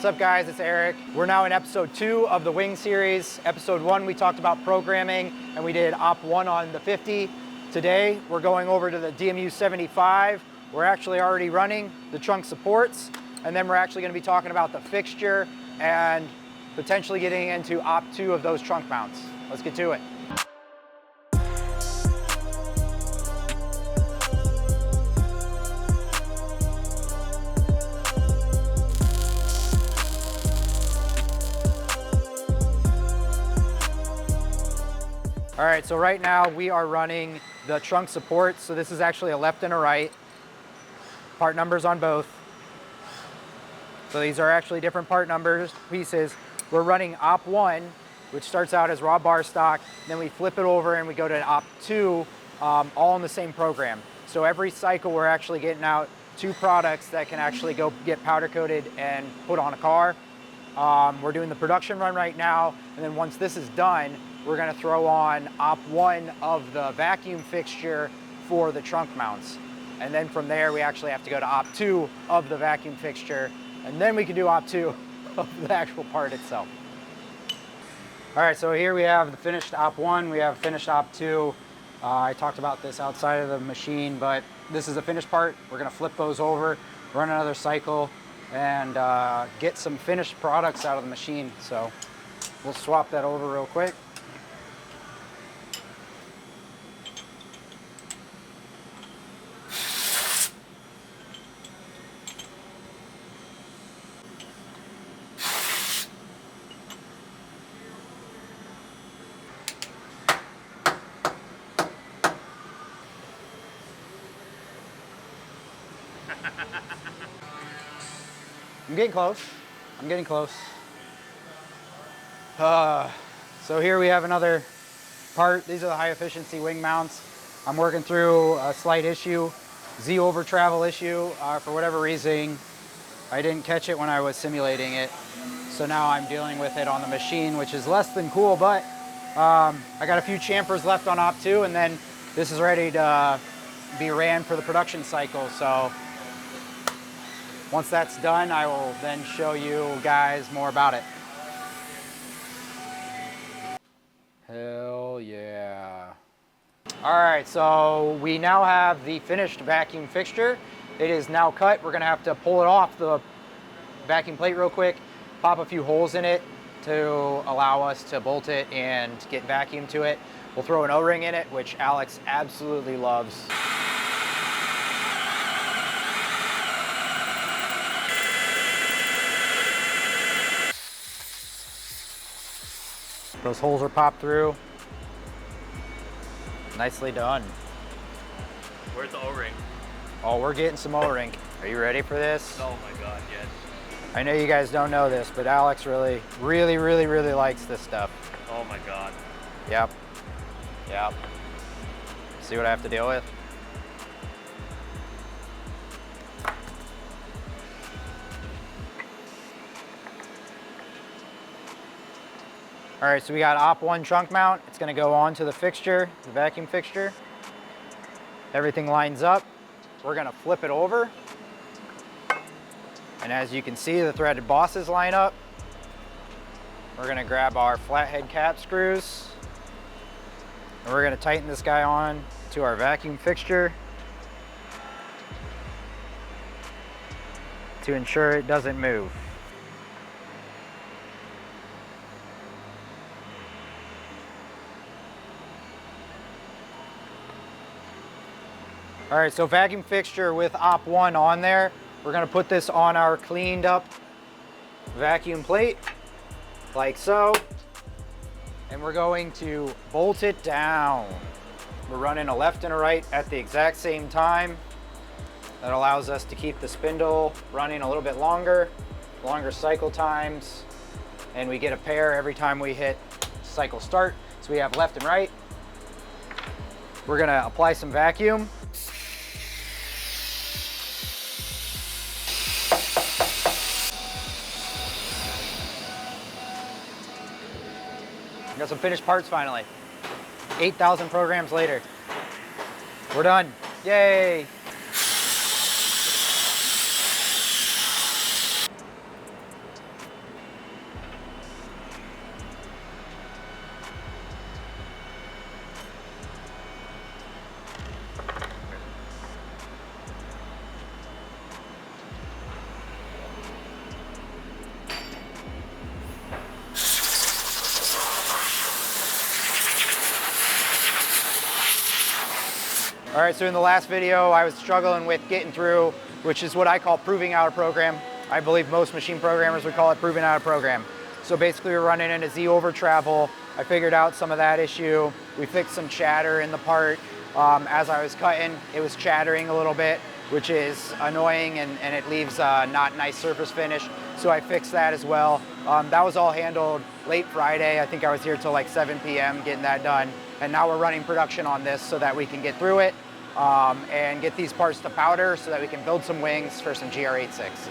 What's up guys, it's Eric. We're now in episode 2 of the Wing series. Episode 1 we talked about programming and we did op 1 on the 50. Today we're going over to the DMU 75. We're actually already running the trunk supports, and then we're actually going to be talking about the fixture and potentially getting into op 2 of those trunk mounts. Let's get to it. All right, so right now we are running the trunk supports. So this is actually a left and a right. Part numbers on both. So these are actually different part numbers, pieces. We're running op 1, which starts out as raw bar stock. Then we flip it over and we go to op 2, all in the same program. So every cycle we're actually getting out 2 products that can actually go get powder coated and put on a car. We're doing the production run right now. And then once this is done, we're going to throw on op 1 of the vacuum fixture for the trunk mounts. And then from there, we actually have to go to op 2 of the vacuum fixture. And then we can do op 2 of the actual part itself. All right, so here we have the finished op 1. We have finished op 2. I talked about this outside of the machine, but this is a finished part. We're going to flip those over, run another cycle, and get some finished products out of the machine. So we'll swap that over real quick. I'm getting close. I'm getting close. So here we have another part. These are the high efficiency wing mounts. I'm working through a slight issue, Z over travel issue. For whatever reason, I didn't catch it when I was simulating it. So now I'm dealing with it on the machine, which is less than cool, but I got a few chamfers left on op 2, and then this is ready to be ran for the production cycle. So once that's done, I will then show you guys more about it. Hell yeah. All right, so we now have the finished vacuum fixture. It is now cut. We're gonna have to pull it off the vacuum plate real quick, pop a few holes in it to allow us to bolt it and get vacuum to it. We'll throw an O-ring in it, which Alex absolutely loves. Those holes are popped through. Nicely done. Where's the O-ring? Oh, we're getting some O-ring. Are you ready for this? Oh my God, yes. I know you guys don't know this, but Alex really likes this stuff. Oh my God. Yep. Yep. See what I have to deal with? All right, so we got op 1 trunk mount. It's gonna go on to the fixture, the vacuum fixture. Everything lines up. We're gonna flip it over. And as you can see, the threaded bosses line up. We're gonna grab our flathead cap screws. And we're gonna tighten this guy on to our vacuum fixture to ensure it doesn't move. All right, so vacuum fixture with op 1 on there. We're gonna put this on our cleaned up vacuum plate, like so. And we're going to bolt it down. We're running a left and a right at the exact same time. That allows us to keep the spindle running a little bit longer cycle times, and we get a pair every time we hit cycle start. So we have left and right. We're gonna apply some vacuum. Got some finished parts finally. 8,000 programs later. We're done. Yay! All right, so in the last video, I was struggling with getting through, which is what I call proving out a program. I believe most machine programmers would call it proving out a program. So basically we're running into Z over travel. I figured out some of that issue. We fixed some chatter in the part. As I was cutting, it was chattering a little bit, which is annoying and it leaves a not nice surface finish. So I fixed that as well. That was all handled late Friday. I think I was here till like 7 p.m. getting that done. And now we're running production on this so that we can get through it and get these parts to powder so that we can build some wings for some GR86s.